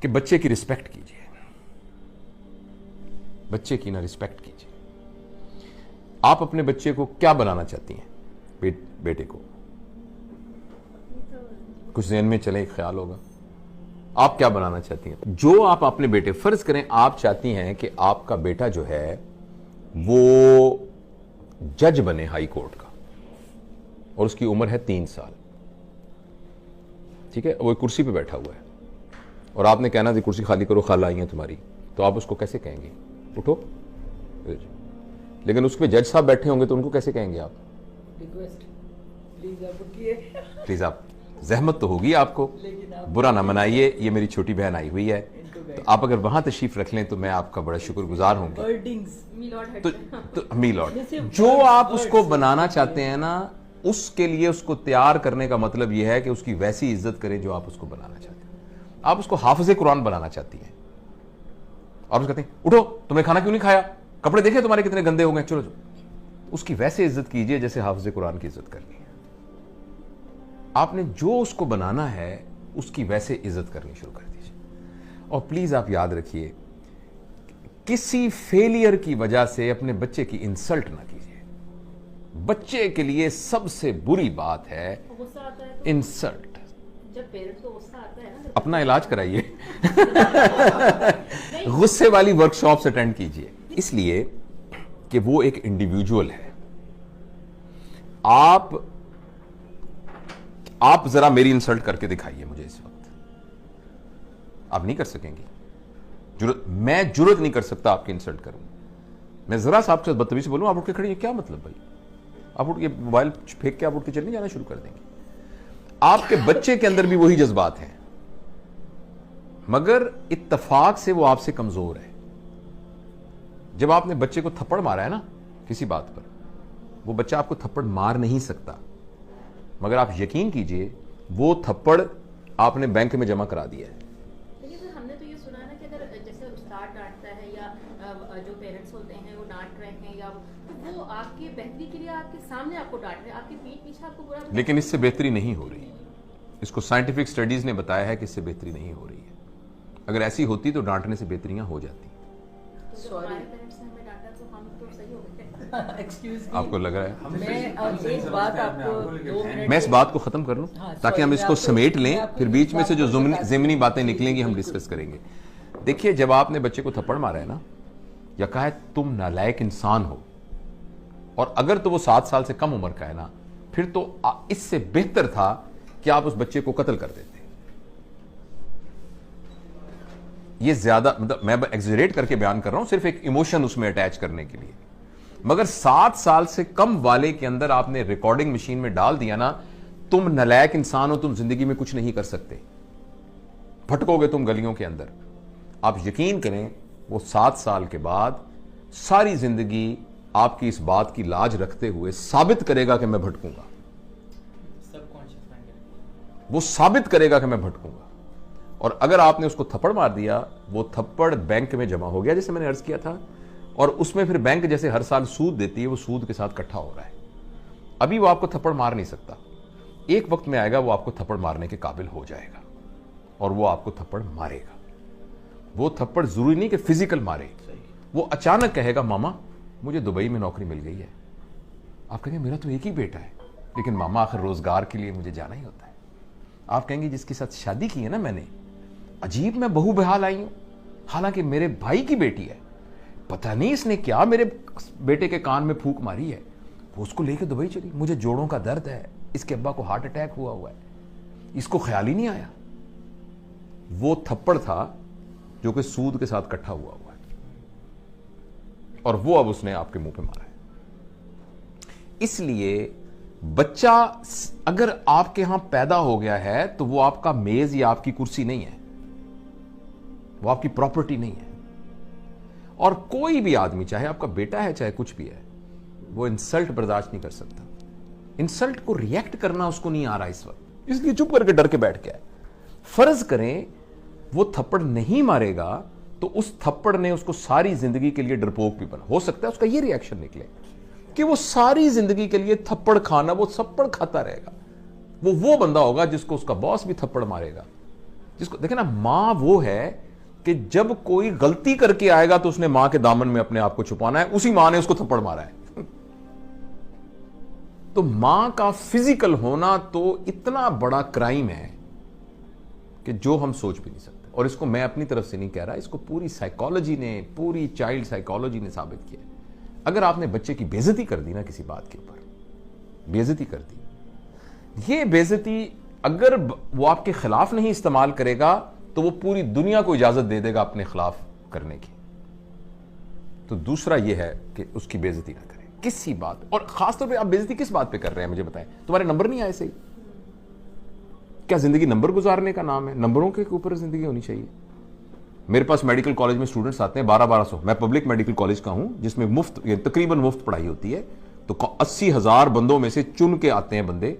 कि बच्चे की रिस्पेक्ट कीजिए, बच्चे की ना रिस्पेक्ट कीजिए। आप अपने बच्चे को क्या बनाना चाहती हैं? बेटे को कुछ ज़हन में चले, एक ख्याल होगा, आप क्या बनाना चाहती हैं? जो आप अपने बेटे, फर्ज करें आप चाहती हैं कि आपका बेटा जो है वो जज बने हाई कोर्ट का, और उसकी उम्र है 3 साल, ठीक है, वो एक कुर्सी पे बैठा हुआ है, और आपने कहना थी कुर्सी खाली करो, खाला आई है तुम्हारी, तो आप उसको कैसे कहेंगे उठो? लेकिन उस पर जज साहब बैठे होंगे तो उनको कैसे कहेंगे आप? प्लीज आप, जहमत तो होगी आपको, बुरा ना मनाइए, ये मेरी छोटी बहन आई हुई है, तो आप अगर वहां तशरीफ रख लें तो मैं आपका बड़ा शुक्रगुजार होंगे। तो मी लॉर्ड, जो आप उसको बनाना चाहते हैं ना, उसके लिए उसको तैयार करने का मतलब यह है कि उसकी वैसी इज्जत करें जो आप उसको बनाना चाहते हैं। आप उसको हाफिज़े कुरान बनाना चाहती हैं, और उसको कहते हैं उठो, तुमने खाना क्यों नहीं खाया, कपड़े देखे तुम्हारे कितने गंदे हो गए, चलो जो, उसकी वैसे इज्जत कीजिए जैसे हाफिज़े कुरान की इज्जत करनी है। आपने जो उसको बनाना है उसकी वैसे इज्जत करनी शुरू कर दीजिए। और प्लीज आप याद रखिए, किसी फेलियर की वजह से अपने बच्चे की इंसल्ट ना कीजिए। बच्चे के लिए सबसे बुरी बात है इंसल्ट। जब पेरेंट्स को गुस्सा आता है ना, अपना इलाज कराइए गुस्से वाली वर्कशॉप्स अटेंड कीजिए, इसलिए कि वो एक इंडिविजुअल है। आप जरा मेरी इंसल्ट करके दिखाइए मुझे इस वक्त, आप नहीं कर सकेंगी। मैं जुर्रत नहीं कर सकता आपकी इंसल्ट करूं। मैं जरा सा आपसे बदतमीजी से बोलूं, आप उठ के खड़ी हैं, क्या मतलब भाई? आप उठ के मोबाइल फेंक के आप उठ के चलने जाना शुरू कर देंगे। आपके बच्चे के अंदर भी वही जज्बात हैं, मगर इत्तफाक से वो आपसे कमजोर है। जब आपने बच्चे को थप्पड़ मारा है ना किसी बात पर, वो बच्चा आपको थप्पड़ मार नहीं सकता, मगर आप यकीन कीजिए वो थप्पड़ आपने बैंक में जमा करा दिया है। लेकिन सर, हमने तो ये सुना है ना कि अगर जैसे उस्ताद डांटता है या जो पेरेंट्स होते हैं वो डांट रहे हैं, या तो वो आपकी बेहतरी के लिए आपके सामने आपको डांट रहे हैं, आपके पीठ पीछे आपको बुरा, लेकिन इससे बेहतरी नहीं हो रही। इसको साइंटिफिक स्टडीज ने बताया है कि इससे बेहतरी नहीं हो रही है। अगर ऐसी होती तो डांटने से बेहतरियां हो जाती। तो जब हमारे पेरेंट्स ने हमें डांटा तो हम तो सही हो गए। एक्सक्यूज आपको लग रहा है? मैं एक बात आपको 2 मिनट, मैं इस बात को खत्म कर लूं ताकि हम इसको समेट लें, फिर बीच में से जो ज़िमनी बातें निकलेंगी हम डिस्कस करेंगे। देखिए, जब आपने बच्चे को थप्पड़ मारा है ना, या कहा है तुम नालायक इंसान हो, और अगर तो वो 7 साल से कम उम्र का है ना, फिर तो इससे बेहतर था कि आप उस बच्चे को कत्ल कर देते। ये ज्यादा, मतलब मैं एक्सजरेट करके बयान कर रहा हूं, सिर्फ एक इमोशन उसमें अटैच करने के लिए। मगर 7 साल से कम वाले के अंदर आपने रिकॉर्डिंग मशीन में डाल दिया ना, तुम नालायक इंसान हो, तुम जिंदगी में कुछ नहीं कर सकते, भटकोगे तुम गलियों के अंदर। आप यकीन करें, वो 7 साल के बाद सारी जिंदगी आपकी इस बात की लाज रखते हुए साबित करेगा कि मैं भटकूंगा। वो साबित करेगा कि मैं भटकूंगा। और अगर आपने उसको थप्पड़ मार दिया, वो थप्पड़ बैंक में जमा हो गया, जैसे मैंने अर्ज किया था, और उसमें फिर बैंक जैसे हर साल सूद देती है, वो सूद के साथ इकट्ठा हो रहा है। अभी वो आपको थप्पड़ मार नहीं सकता, एक वक्त में आएगा वो आपको थप्पड़ मारने के काबिल हो जाएगा, और वो आपको थप्पड़ मारेगा। वो थप्पड़ जरूरी नहीं कि फिजिकल मारे, वो अचानक कहेगा मामा मुझे दुबई में नौकरी मिल गई है। आप कहेंगे मेरा तो एक ही बेटा है, लेकिन मामा आखिर रोजगार के लिए मुझे जाना ही होता है। आप कहेंगे जिसके साथ शादी की है ना मैंने, अजीब मैं बहू बेहाल आई हूं, हालांकि मेरे भाई की बेटी है, पता नहीं इसने क्या मेरे बेटे के कान में फूंक मारी है, वो उसको लेके दुबई चली। मुझे जोड़ों का दर्द है, इसके अब्बा को हार्ट अटैक हुआ है, इसको ख्याल ही नहीं आया। वो थप्पड़ था जो कि सूद के साथ इकट्ठा हुआ है, और वो अब उसने आपके मुंह पे मारा है। इसलिए बच्चा अगर आपके यहां पैदा हो गया है तो वो आपका मेज या आपकी कुर्सी नहीं है, वो आपकी प्रॉपर्टी नहीं है। और कोई भी आदमी, चाहे आपका बेटा है चाहे कुछ भी है, वो इंसल्ट बर्दाश्त नहीं कर सकता। इंसल्ट को रिएक्ट करना उसको नहीं आ रहा इस वक्त, इसलिए चुप करके डर के बैठ गया है। फर्ज करें वो थप्पड़ नहीं मारेगा तो उस थप्पड़ ने उसको सारी जिंदगी के लिए डरपोक भी बना। हो सकता है उसका ये रिएक्शन निकले कि वो सारी जिंदगी के लिए थप्पड़ खाना, वो थप्पड़ खाता रहेगा। वो बंदा होगा जिसको उसका बॉस भी थप्पड़ मारेगा जिसको देखे ना, मां वो है कि जब कोई गलती करके आएगा तो उसने मां के दामन में अपने आप को छुपाना है, उसी मां ने उसको थप्पड़ मारा है। तो मां का फिजिकल होना तो इतना बड़ा क्राइम है कि जो हम सोच भी नहीं सकते। और इसको मैं अपनी तरफ से नहीं कह रहा, इसको पूरी साइकोलॉजी ने, पूरी चाइल्ड साइकोलॉजी ने साबित किया। अगर आपने बच्चे की बेइज्जती कर दी ना, किसी बात के ऊपर बेइज्जती कर दी, ये बेइज्जती अगर वो आपके खिलाफ नहीं इस्तेमाल करेगा तो वो पूरी दुनिया को इजाजत दे देगा अपने खिलाफ करने की। तो दूसरा ये है कि उसकी बेइज्जती ना करें किसी बात। और खासतौर पे आप बेइज्जती किस बात पे कर रहे हैं मुझे बताएं। तुम्हारे नंबर नहीं आए सही, क्या जिंदगी नंबर गुजारने का नाम है? नंबरों के ऊपर जिंदगी होनी चाहिए। मेरे पास मेडिकल कॉलेज में स्टूडेंट्स आते हैं 1200। मैं पब्लिक मेडिकल कॉलेज का हूं जिसमें मुफ्त, तकरीबन मुफ्त पढ़ाई होती है। तो 80,000 बंदों में से चुन के आते हैं बंदे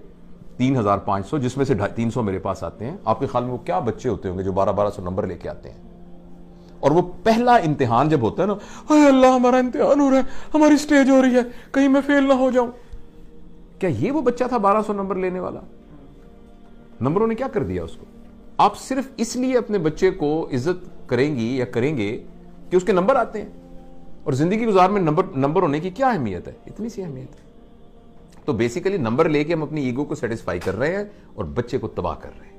3,500, जिसमें से 300 मेरे पास आते हैं। आपके ख्याल में वो क्या बच्चे होते होंगे जो 1200 नंबर लेके आते हैं? और वो पहला इम्तिहान जब होता है ना, हाय अल्लाह हमारा इम्तिहान हो रहा है, हमारी स्टेज हो रही है, कहीं मैं फेल ना हो जाऊं। क्या ये वो बच्चा था 1200 नंबर लेने वाला? नंबरों ने क्या कर दिया उसको? आप सिर्फ इसलिए अपने बच्चे को इज्जत करेंगी या करेंगे कि उसके नंबर आते हैं। और जिंदगी गुजार में नंबर होने की क्या अहमियत है? इतनी सी अहमियत है। तो बेसिकली नंबर लेके हम अपनी ईगो को सेटिस्फाई कर रहे हैं और बच्चे को तबाह कर रहे हैं।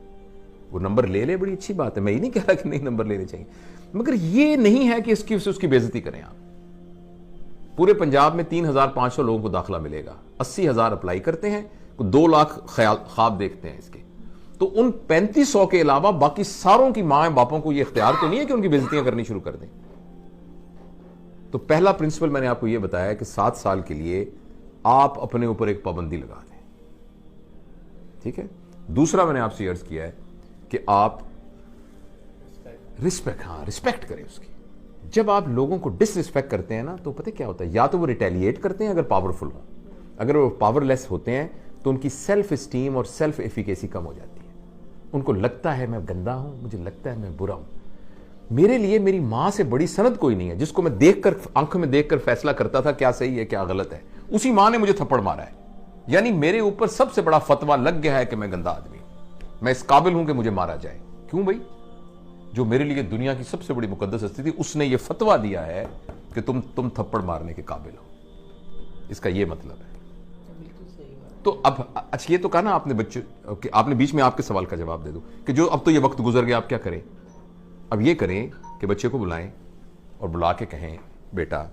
वो नंबर ले ले, बड़ी अच्छी बात है, मैं ये नहीं कह रहा कि नहीं नंबर लेने चाहिए, मगर ये नहीं है कि उसकी बेइज्जती करें आप। पूरे पंजाब में 3,500 लोगों को दाखिला मिलेगा, 80,000 अप्लाई करते हैं, 2 लाख ख्वाब देखते हैं इसके। तो उन 3500 के अलावा बाकी सारों की मां बापों को यह इख्तियार तो नहीं है कि उनकी बेइज्जतियां करनी शुरू कर दें। तो पहला प्रिंसिपल मैंने आपको यह बताया कि 7 साल के लिए आप अपने ऊपर एक पाबंदी लगा दें, ठीक है। दूसरा मैंने आपसे अर्ज किया है कि आप रिस्पेक्ट करें उसकी। जब आप लोगों को डिसरिस्पेक्ट करते हैं ना, तो पता क्या होता है, या तो वो रिटेलिएट करते हैं अगर पावरफुल हो, अगर वो पावरलेस होते हैं तो उनकी सेल्फ स्टीम और सेल्फ एफिकेसी कम हो जाती है। उनको लगता है मैं गंदा हूं, मुझे लगता है मैं बुरा हूं, मेरे लिए मेरी मां से बड़ी सनद कोई नहीं है जिसको मैं देखकर, आंखों में देखकर फैसला करता था क्या सही है क्या गलत है। उसी मां ने मुझे थप्पड़ मारा है, यानी मेरे ऊपर सबसे बड़ा फतवा लग गया है कि मैं गंदा आदमी हूं, मैं इस काबिल हूं कि मुझे मारा जाए। क्यों भाई? जो मेरे लिए दुनिया की सबसे बड़ी मुकद्दस हस्ती थी, उसने यह फतवा दिया है कि तुम थप्पड़ मारने के काबिल हो। इसका यह मतलब है। तो अब अच्छा, ये तो कहा ना आपने बच्चे, आपने बीच में आपके सवाल का जवाब दे दो कि जो अब तो ये वक्त गुजर गया, आप क्या करें? अब ये करें कि बच्चे को बुलाएं और बुला के कहें, बेटा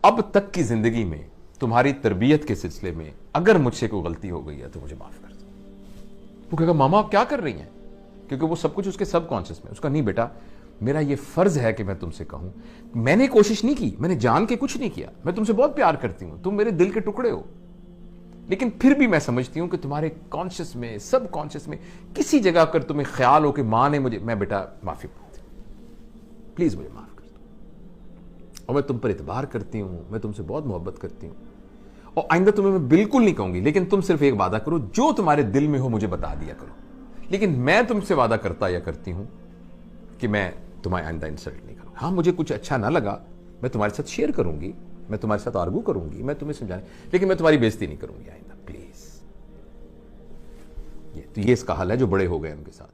अब तक की जिंदगी में तुम्हारी तरबियत के सिलसिले में अगर मुझसे कोई गलती हो गई है तो मुझे माफ कर दो। वो कहेगा मामा आप क्या कर रही हैं, क्योंकि वो सब कुछ उसके सबकॉन्शियस में। उसका नहीं बेटा, मेरा ये फर्ज है कि मैं तुमसे कहूं, मैंने कोशिश नहीं की, मैंने जान के कुछ नहीं किया, मैं तुमसे बहुत प्यार करती हूं, तुम मेरे दिल के टुकड़े हो, लेकिन फिर भी मैं समझती हूं कि तुम्हारे कॉन्शियस में, सब कॉन्शियस में किसी जगह कर तुम्हें ख्याल हो कि मां ने मुझे, मैं बेटा माफी मांगती हूं, प्लीज मुझे माफ कर दो, और मैं तुम पर इतबार करती हूं, मैं तुमसे बहुत मोहब्बत करती हूं, और आइंदा तुम्हें मैं बिल्कुल नहीं कहूंगी, लेकिन तुम सिर्फ एक वादा करो, जो तुम्हारे दिल में हो मुझे बता दिया करो, लेकिन मैं तुमसे वादा करता या करती हूं कि मैं तुम्हें आइंदा इंसल्ट नहीं करूंगा। हाँ, मुझे कुछ अच्छा ना लगा, मैं तुम्हारे साथ शेयर करूंगी, मैं तुम्हारे साथ आर्गू करूंगी, मैं तुम्हें समझाने, लेकिन मैं तुम्हारी बेइज्जती नहीं करूंगी आइंदा, प्लीज। ये तो ये इसका हल है जो बड़े हो गए उनके साथ।